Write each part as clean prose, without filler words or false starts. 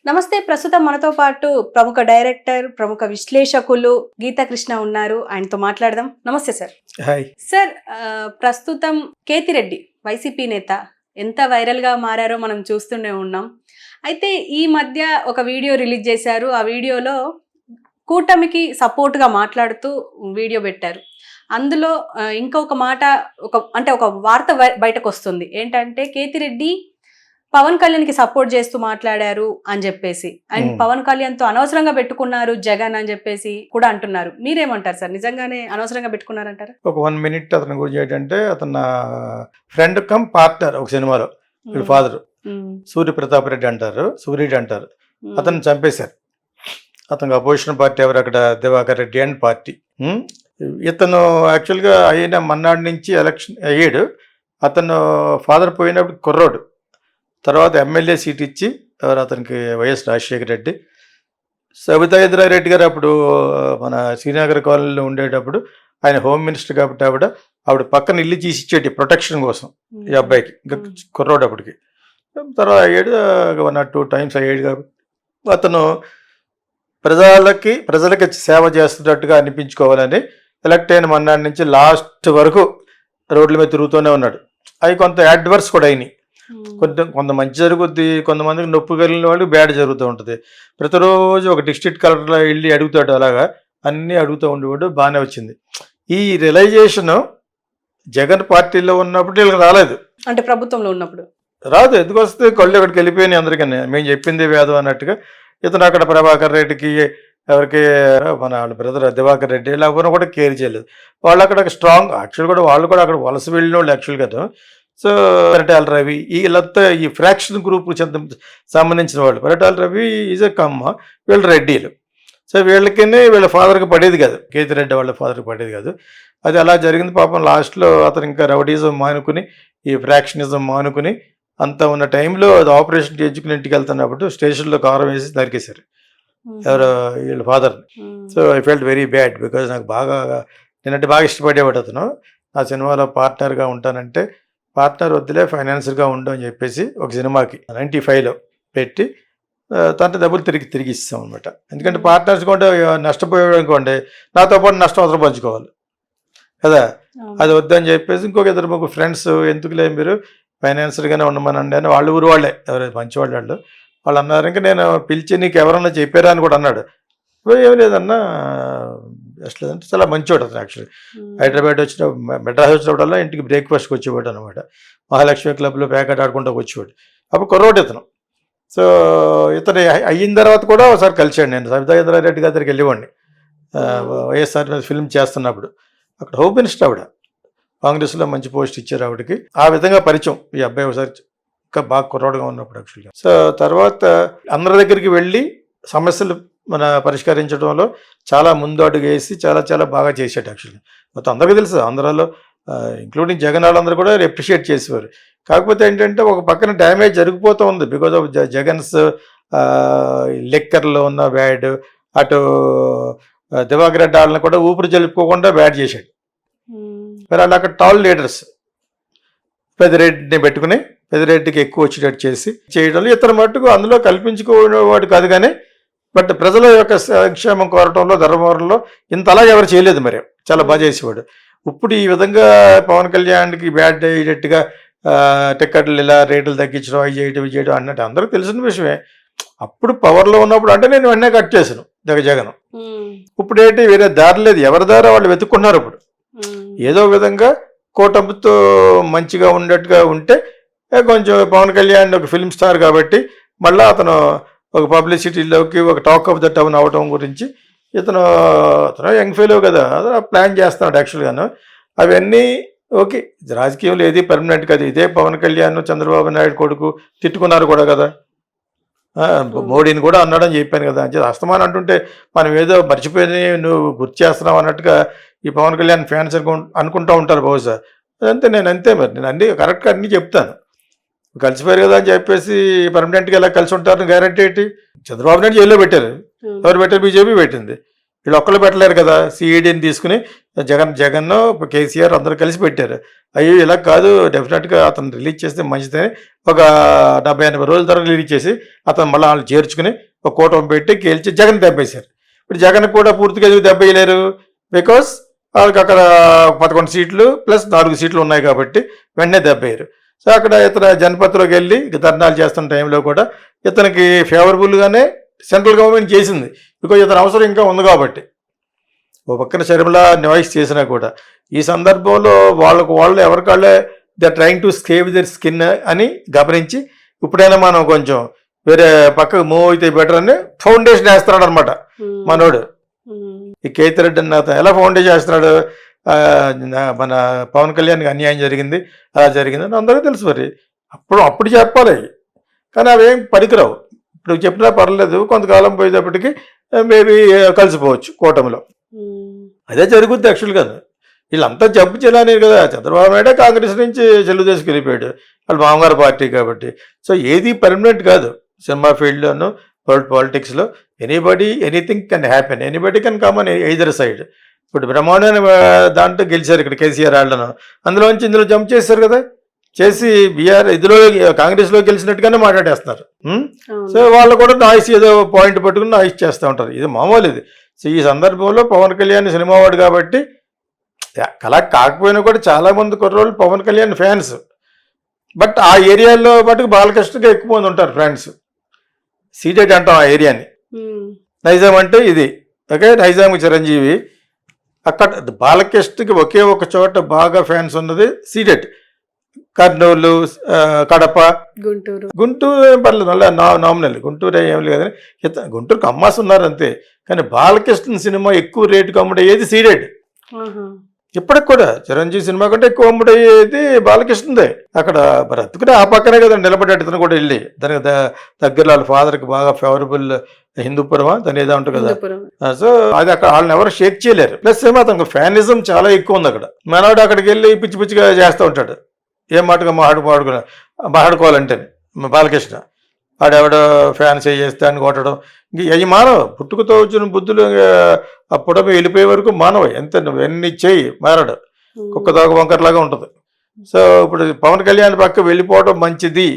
నమస్తే. ప్రస్తుతం మనతో పాటు ప్రముఖ డైరెక్టర్, ప్రముఖ విశ్లేషకులు గీతా కృష్ణ ఉన్నారు. ఆయనతో మాట్లాడదాం. నమస్తే సార్. హాయ్ సార్, ప్రస్తుతం కేతిరెడ్డి వైసీపీ నేత ఎంత వైరల్ గా మారారో మనం చూస్తూనే ఉన్నాం. అయితే ఈ మధ్య ఒక వీడియో రిలీజ్ చేశారు. ఆ వీడియోలో కూటమికి సపోర్ట్ గా మాట్లాడుతూ వీడియో పెట్టారు. అందులో ఇంకొక మాట, ఒక వార్త బయటకు వస్తుంది. ఏంటంటే కేతిరెడ్డి పవన్ కళ్యాణ్కి సపోర్ట్ చేస్తూ మాట్లాడారు అని చెప్పేసి, అండ్ పవన్ కళ్యాణ్తో అనవసరంగా పెట్టుకున్నారు జగన్ అని చెప్పేసి కూడా అంటున్నారు. మీరేమంటారు సార్? నిజంగానే అనవసరంగా పెట్టుకున్నారంటారా? ఒక 1 minute అతని గురించి ఏంటంటే, అతను ఫ్రెండ్ కమ్ పార్ట్నర్ ఒక సినిమాలో. ఫాదర్ సూర్యప్రతాప్ రెడ్డి అంటారు, సూర్యుడు అంటారు. అతను చంపేశారు. అతనికి అపోజిషన్ పార్టీ ఎవరు అక్కడ, దివాకర్ రెడ్డి అండ్ పార్టీ. ఇతను యాక్చువల్గా అయిన మన్నాడు నుంచి ఎలక్షన్ అయ్యాడు. అతను ఫాదర్ పోయినప్పుడు కుర్రోడు. తర్వాత ఎమ్మెల్యే సీట్ ఇచ్చి ఎవరు అతనికి వైఎస్ రాజశేఖర రెడ్డి, సబితా ఇంద్రారెడ్డి గారు అప్పుడు మన శ్రీనగర్ కాలనీలో ఉండేటప్పుడు ఆయన హోమ్ మినిస్టర్ కాబట్టి ఆవిడ పక్కన ఇల్లు తీసి ఇచ్చేటి ప్రొటెక్షన్ కోసం ఈ అబ్బాయికి, ఇంకా కుర్రోడు అప్పటికి. తర్వాత అయ్యాడు, 1 or 2 times అయ్యాడు. కాబట్టి అతను ప్రజలకి సేవ చేస్తున్నట్టుగా అనిపించుకోవాలని ఎలక్ట్ అయిన మన్నాడి నుంచి లాస్ట్ వరకు రోడ్ల మీద తిరుగుతూనే ఉన్నాడు. అవి కొంత అడ్వర్స్ కూడా అయినాయి. కొంత మంచి జరుగుద్ది, కొంతమందికి నొప్పి కలిగిన వాళ్ళకి బ్యాడ్ జరుగుతూ ఉంటుంది. ప్రతిరోజు ఒక డిస్ట్రిక్ట్ కలెక్టర్లో వెళ్ళి అడుగుతాడు, అలాగా అన్నీ అడుగుతూ ఉండేవాడు. బాగానే వచ్చింది. ఈ రియలైజేషన్ జగన్ పార్టీలో ఉన్నప్పుడు వీళ్ళకి రాలేదు. అంటే ప్రభుత్వంలో ఉన్నప్పుడు రాదు. ఎందుకు వస్తే కళ్ళు ఎక్కడికి వెళ్ళిపోయినాయి అందరికీ. మేము చెప్పింది వేదం అన్నట్టుగా. ఇతను అక్కడ ప్రభాకర్ రెడ్డికి, ఎవరికి మన వాళ్ళ బ్రదర్ దివాకర్ రెడ్డి, ఇలా ఎవరు కూడా కేర్ చేయలేదు. వాళ్ళు అక్కడ స్ట్రాంగ్, యాక్చువల్ కూడా వాళ్ళు కూడా అక్కడ వలస వెళ్ళిన వాళ్ళు యాక్చువల్ కదా. సో పరిటాల రవి వీళ్ళంతా ఈ ఫ్రాక్షన్ గ్రూప్ సంబంధించిన వాళ్ళు. పరిటాల రవి ఈజ్ ఎ కమ్మ, వీళ్ళు రెడ్డిలు. సో వీళ్ళ ఫాదర్కి పడేది కాదు, కేతిరెడ్డి వాళ్ళ ఫాదర్కి పడేది కాదు. అది అలా జరిగింది. పాపం లాస్ట్లో అతను ఇంకా రౌడీజం మానుకుని, ఈ ఫ్రాక్షనిజం మానుకుని అంతా ఉన్న టైంలో అది ఆపరేషన్ చేయించుకుని ఇంటికి వెళ్తున్నప్పుడు స్టేషన్లో కారం వేసి నరికేశారు ఎవరు, వీళ్ళ ఫాదర్ని. So I felt very bad, because నాకు నేనంటే బాగా ఇష్టపడేవాడు అతను. నా సినిమాలో పార్ట్నర్గా ఉంటానంటే, పార్ట్నర్ వద్దులే ఫైనాన్సర్గా ఉండు అని చెప్పేసి ఒక సినిమాకి 95లో పెట్టి తన డబ్బులు తిరిగి ఇస్తాం అనమాట. ఎందుకంటే పార్ట్నర్స్ కూడా నష్టపోయాడనుకోండి, నాతో పాటు నష్టం అవసరం పంచుకోవాలి కదా. అది వద్దని చెప్పేసి ఇంకొక 2-3 ఫ్రెండ్స్, ఎందుకులే మీరు ఫైనాన్సర్గానే ఉండమనండి అని, వాళ్ళ ఊరు వాళ్ళే ఎవరైతే మంచివాళ్ళు వాళ్ళు అన్నారు. ఇంకా నేను పిలిచి నీకు ఎవరన్నా చెప్పారా అని కూడా అన్నాడు. ఏం లేదన్నా లేదంటే చాలా మంచివాడు అతను. యాక్చువల్లీ హైదరాబాద్ మెడ్రాస్ వచ్చినప్పుడల్లా ఇంటికి బ్రేక్ఫాస్ట్కి వచ్చేవాడు అనమాట. మహాలక్ష్మి క్లబ్లో ప్యాకెట్ ఆడుకుంటూ వచ్చేవాడు. అప్పుడు కుర్రోడు ఇతను. సో ఇతను అయిన తర్వాత కూడా ఒకసారి కలిసాడు. నేను సబితా ఇంద్రారెడ్డి గారి దగ్గరికి వెళ్ళేవాడిని వైఎస్ఆర్ మీద ఫిల్మ్ చేస్తున్నప్పుడు. అక్కడ హోమ్ మినిస్టర్ ఆవిడ, కాంగ్రెస్లో మంచి పోస్ట్ ఇచ్చారు ఆవిడకి. ఆ విధంగా పరిచయం ఈ అబ్బాయి ఒకసారి ఇంకా బాగా కుర్రోడుగా ఉన్నప్పుడు యాక్చువల్గా. సో తర్వాత అందరి దగ్గరికి వెళ్ళి సమస్యలు పరిష్కరించడంలో చాలా ముందు అడుగు వేసి చాలా బాగా చేశాడు యాక్చువల్లీ. మొత్తం అందరికీ తెలుసు, ఆంధ్రాలో ఇంక్లూడింగ్ జగన్ వాళ్ళందరూ కూడా అప్రిషియేట్ చేసేవారు. కాకపోతే ఏంటంటే ఒక పక్కన డ్యామేజ్ జరిగిపోతూ ఉంది బికాజ్ ఆఫ్ జగన్స్ లెక్కర్లో ఉన్న బ్యాడ్. అటు దివాకర్ రెడ్డి వాళ్ళని కూడా ఊపిరి జలుపుకోకుండా బ్యాడ్ చేశాడు. మరి అలా అక్కడ టాల్ లీడర్స్ పెద్దిరెడ్డిని పెట్టుకుని పెద్దిరెడ్డికి ఎక్కువ వచ్చేటట్టు చేయడంలో ఇతర మట్టుకు అందులో కల్పించుకోవాడు కాదు. కానీ బట్ ప్రజల యొక్క సంక్షేమం కోరటంలో, ధర్మవరంలో ఇంత అలాగే ఎవరు చేయలేదు. మరి చాలా బాగా చేసేవాడు. ఇప్పుడు ఈ విధంగా పవన్ కళ్యాణ్కి బ్యాడ్ అయ్యేటట్టుగా టికెట్లు ఇలా రేట్లు తగ్గించడం, అవి చేయడం అన్నట్టు అందరికీ తెలిసిన విషయమే. అప్పుడు పవర్లో ఉన్నప్పుడు అంటే నేను వెంటనే కట్ చేశాను జగన్. ఇప్పుడు ఏంటి, వేరే దారి లేదు, ఎవరి దారి వాళ్ళు వెతుక్కున్నారు. ఇప్పుడు ఏదో విధంగా కూటమితో మంచిగా ఉండేట్టుగా ఉంటే కొంచెం పవన్ కళ్యాణ్ ఒక ఫిల్మ్ స్టార్ కాబట్టి మళ్ళీ అతను ఒక పబ్లిసిటీలోకి, ఒక టాక్ ఆఫ్ ద టౌన్ అవటం గురించి అతను యంగ్ ఫెలో కదా, అతను ప్లాన్ చేస్తున్నాడు యాక్చువల్గాను. అవన్నీ ఓకే, రాజకీయంలో ఏది పర్మనెంట్ కదా. ఇదే పవన్ కళ్యాణ్ చంద్రబాబు నాయుడు కొడుకు తిట్టుకున్నారు కూడా కదా, మోడీని కూడా అన్నాడని చెప్పాను కదా. అంటే అస్తమానం అంటుంటే మనం ఏదో మర్చిపోయి నువ్వు గుర్తు చేస్తున్నావు అన్నట్టుగా ఈ పవన్ కళ్యాణ్ ఫ్యాన్స్ అనుకుంటూ ఉంటారు బహుశా. అదంతే, నేను అంతే. మరి నేను అన్నీ కరెక్ట్గా అన్నీ చెప్తాను. కలిసిపోయారు కదా అని చెప్పేసి పర్మనెంట్గా ఎలా కలిసి ఉంటారని గ్యారంటీ ఏంటి? చంద్రబాబు నాయుడు జైల్లో పెట్టారు. ఎవరు పెట్టారు? బీజేపీ పెట్టింది. వీళ్ళు ఒక్కళ్ళు పెట్టలేరు కదా, సిఈడిని తీసుకుని జగన్ కేసీఆర్ అందరూ కలిసి పెట్టారు. అయ్యో ఇలా కాదు, డెఫినెట్గా అతను రిలీజ్ చేస్తే మంచిదని ఒక 70-80 రోజుల తర్వాత రిలీజ్ చేసి అతను మళ్ళీ వాళ్ళు చేర్చుకుని ఒక కూటమి పెట్టి గెలిచి జగన్ దెబ్బేశారు. ఇప్పుడు జగన్ కూడా పూర్తిగా దెబ్బేయలేరు, బికాస్ వాళ్ళకి అక్కడ 11 సీట్లు ప్లస్ 4 సీట్లు ఉన్నాయి కాబట్టి వెంటనే దెబ్బేయరు. సో అక్కడ ఇతను జనపథ్లోకి వెళ్ళి ధర్నాలు చేస్తున్న టైంలో కూడా ఇతనికి ఫేవరబుల్గానే సెంట్రల్ గవర్నమెంట్ చేసింది, బికాజ్ ఇతని అవసరం ఇంకా ఉంది కాబట్టి. ఓ పక్కన షర్మిల నాయిస్ చేసినా కూడా ఈ సందర్భంలో వాళ్ళు ఎవరికాళ్ళే they trying to save their skin అని గమనించి ఇప్పుడైనా మనం కొంచెం వేరే పక్కకు మూవ్ అయితే బెటర్ అని ఫౌండేషన్ వేస్తున్నాడు అనమాట మనోడు. ఈ కేతిరెడ్డి అన్న అతను ఎలా ఫౌండేషన్ వేస్తున్నాడు, మన పవన్ కళ్యాణ్కి అన్యాయం జరిగింది, అలా జరిగింది అని అందరికీ తెలుసు. మరి అప్పుడు చెప్పాలి, కానీ అవేం పనికిరావు. ఇప్పుడు చెప్పినా పర్లేదు, కొంతకాలం పోయేటప్పటికి మేబీ కలిసిపోవచ్చు కూటమిలో. అదే జరుగుద్ది యాక్చువల్గా. వీళ్ళంతా జంపు చేయాలని కదా, చంద్రబాబు నాయుడు కాంగ్రెస్ నుంచి తెలుగుదేశంకి వెళ్ళిపోయాడు, వాళ్ళు మామగారు పార్టీ కాబట్టి. సో ఏది పర్మనెంట్ కాదు సినిమా ఫీల్డ్లోను, పాలిటిక్స్లో. Anybody anything can happen, anybody can come on either side. ఇప్పుడు బ్రహ్మాండమైన దాంట్లో గెలిచారు ఇక్కడ కేసీఆర్ వాళ్ళను, అందులోంచి ఇందులో జంప్ చేశారు కదా, చేసి బీఆర్ ఇదిలో కాంగ్రెస్లో గెలిచినట్టుగానే మాట్లాడేస్తున్నారు. సో వాళ్ళు కూడా నాయిస్ ఏదో పాయింట్ పట్టుకుని నాయిస్ చేస్తూ ఉంటారు. ఇది మామూలు ఇది. సో ఈ సందర్భంలో పవన్ కళ్యాణ్ సినిమా వాడు కాబట్టి అలా కాకపోయినా కూడా చాలామంది కుర్రోళ్ళు పవన్ కళ్యాణ్ ఫ్యాన్స్. బట్ ఆ ఏరియాలో మటుకు బాలకృష్ణగా ఎక్కువ మంది ఉంటారు ఫ్రెండ్స్. సీటెడ్ అంటాం ఆ ఏరియాని. నైజాం అంటే ఇది, ఓకే, నైజాంకి చిరంజీవి. అక్కడ బాలకృష్ణకి ఒకే ఒక చోట బాగా ఫ్యాన్స్ ఉన్నది సీటెడ్. కర్నూలు, కడప, గుంటూరు ఏం పర్లేదు, మళ్ళీ నామినల్ గుంటూరు ఏం లేదు కానీ గుంటూరుకి అమ్మాస్ ఉన్నారు అంతే. కానీ బాలకృష్ణ సినిమా ఎక్కువ రేటుకి అమ్ముడయ్యేది సీడెడ్. ఇప్పటికి కూడా చిరంజీవి సినిమా కంటే ఎక్కువ అమ్ముడయ్యేది బాలకృష్ణదే. అక్కడ మరి అతుకునే ఆ పక్కనే కదా నిలబడ్డాడు ఇతను కూడా వెళ్ళి. దానికి దగ్గరలో వాళ్ళ ఫాదర్కి బాగా ఫేవరబుల్ హిందూపురమా దాని ఏదో ఉంటుంది కదా. సో అది అక్కడ వాళ్ళని ఎవరు షేక్ చేయలేరు. ప్లస్ ఏమో అతనికి ఫ్యానిజం చాలా ఎక్కువ ఉంది అక్కడ. మనవాడు అక్కడికి వెళ్ళి పిచ్చి పిచ్చిగా చేస్తూ ఉంటాడు, ఏం మాటగా మాట్లాడుకోవాలంటే బాలకృష్ణ ఆడెవడో ఫ్యాన్స్ చేస్తే అని కొట్టడం. అవి మానవ పుట్టుకతో వచ్చిన బుద్ధులు అప్పుడమే వెళ్ళిపోయే వరకు మానవ. ఎంత ఎన్ని చేయి మారడు, కుక్కదోక వంకర్లాగా ఉంటుంది. సో ఇప్పుడు పవన్ కళ్యాణ్ పక్క వెళ్ళిపోవడం మంచిది,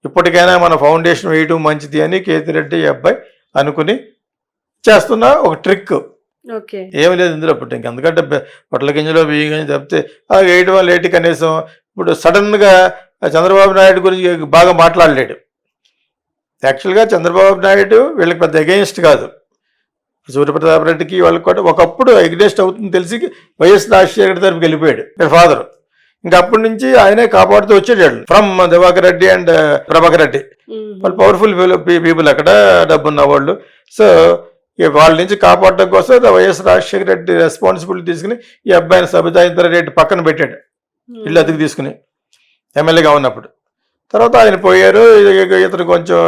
ఇప్పటికైనా మన ఫౌండేషన్ వేయడం మంచిది అని కేతిరెడ్డి అబ్బాయి అనుకుని చేస్తున్న ఒక ట్రిక్. ఏమి లేదు ఇందులో. ఇప్పుడు ఇంకెందుకంటే పొట్ల గింజలో బియ్యం గింజ తప్పితే అలా వేయడం వల్ల ఏంటి, కనీసం ఇప్పుడు సడన్గా చంద్రబాబు నాయుడు గురించి బాగా మాట్లాడలేడు. యాక్చువల్గా చంద్రబాబు నాయుడు వీళ్ళకి పెద్ద అగెయిన్స్ట్ కాదు, సూర్యప్రతాప్ రెడ్డికి వాళ్ళకి కూడా ఒకప్పుడు అగెయిన్స్ట్ అవుతుంది తెలిసి వైఎస్ రాజశేఖర్ తరపుకి వెళ్ళిపోయాడు వీళ్ళ ఫాదర్. ఇంకా అప్పటి నుంచి ఆయనే కాపాడుతూ వచ్చేటాడు ఫ్రమ్ దివాకర్ రెడ్డి అండ్ ప్రభాకర్ రెడ్డి. వాళ్ళు పవర్ఫుల్ పీపుల్ అక్కడ, డబ్బున్న వాళ్ళు. సో వాళ్ళ నుంచి కాపాడడం కోసం వైఎస్ రాజశేఖర రెడ్డి రెస్పాన్సిబిలిటీ తీసుకుని ఈ అబ్బాయిని సబితా రెడ్డి పక్కన పెట్టాడు, ఇల్లు అతికి తీసుకుని ఎమ్మెల్యేగా ఉన్నప్పుడు. తర్వాత ఆయన పోయారు, ఇతను కొంచెం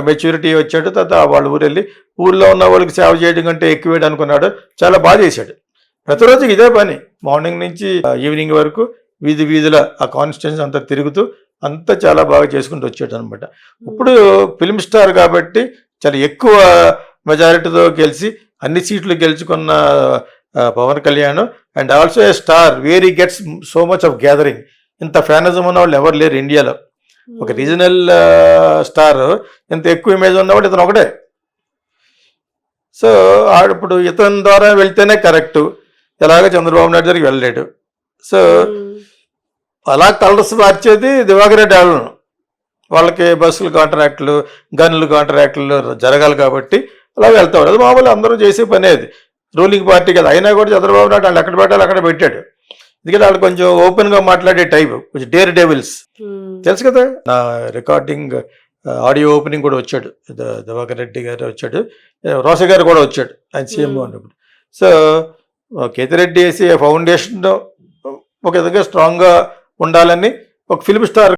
మెచ్యూరిటీ వచ్చాడు. తర్వాత వాళ్ళ ఊరు వెళ్ళి ఊళ్ళో ఉన్న వాళ్ళకి సేవ చేయడం కంటే ఎక్కువేడు అనుకున్నాడు. చాలా బాగా చేశాడు. ప్రతిరోజు ఇదే పని, మార్నింగ్ నుంచి ఈవినింగ్ వరకు వీధుల ఆ కాన్స్టిట్యున్సీ అంతా తిరుగుతూ అంతా చాలా బాగా చేసుకుంటూ వచ్చాడు అనమాట. ఇప్పుడు ఫిల్మ్ స్టార్ కాబట్టి చాలా ఎక్కువ మెజారిటీతో గెలిచి అన్ని సీట్లు గెలుచుకున్న Pawan Kalyan and also a star where he gets so much of gathering. ఇంత ఫ్యానిజం ఉన్న వాళ్ళు ఎవరు లేరు ఇండియాలో. ఒక రీజనల్ స్టార్ ఇంత ఎక్కువ ఇమేజ్ ఉన్నవాడు ఇతను ఒకటే. సో ఇప్పుడు ఇతని ద్వారా వెళ్తేనే కరెక్టు, ఎలాగ చంద్రబాబు నాయుడు దగ్గరికి వెళ్ళలేడు. సో అలా కలర్స్ మార్చేది దివాకర్ రెడ్డి వాళ్ళను. వాళ్ళకి బస్సులు కాంట్రాక్టులు, గన్నులు కాంట్రాక్టులు జరగాలి కాబట్టి అలా వెళ్తాడు. అది మామూలు అందరూ చేసే పని. అది రూలింగ్ పార్టీ కదా, అయినా కూడా చంద్రబాబు నాయుడు వాళ్ళు ఎక్కడ పెట్టాలి అక్కడ పెట్టాడు. ఎందుకంటే వాళ్ళు కొంచెం ఓపెన్గా మాట్లాడే టైప్, కొంచెం డేర్ డెవిల్స్ తెలుసు కదా. నా రికార్డింగ్ ఆడియో ఓపెనింగ్ కూడా వచ్చాడు, దివాకర్ రెడ్డి గారు వచ్చాడు, రోస గారు కూడా వచ్చాడు ఆయన సీఎంగా ఉన్నప్పుడు. సో కేతిరెడ్డి వేసి ఫౌండేషన్ ఒక విధంగా స్ట్రాంగ్గా ఉండాలని ఒక ఫిల్మ్ స్టార్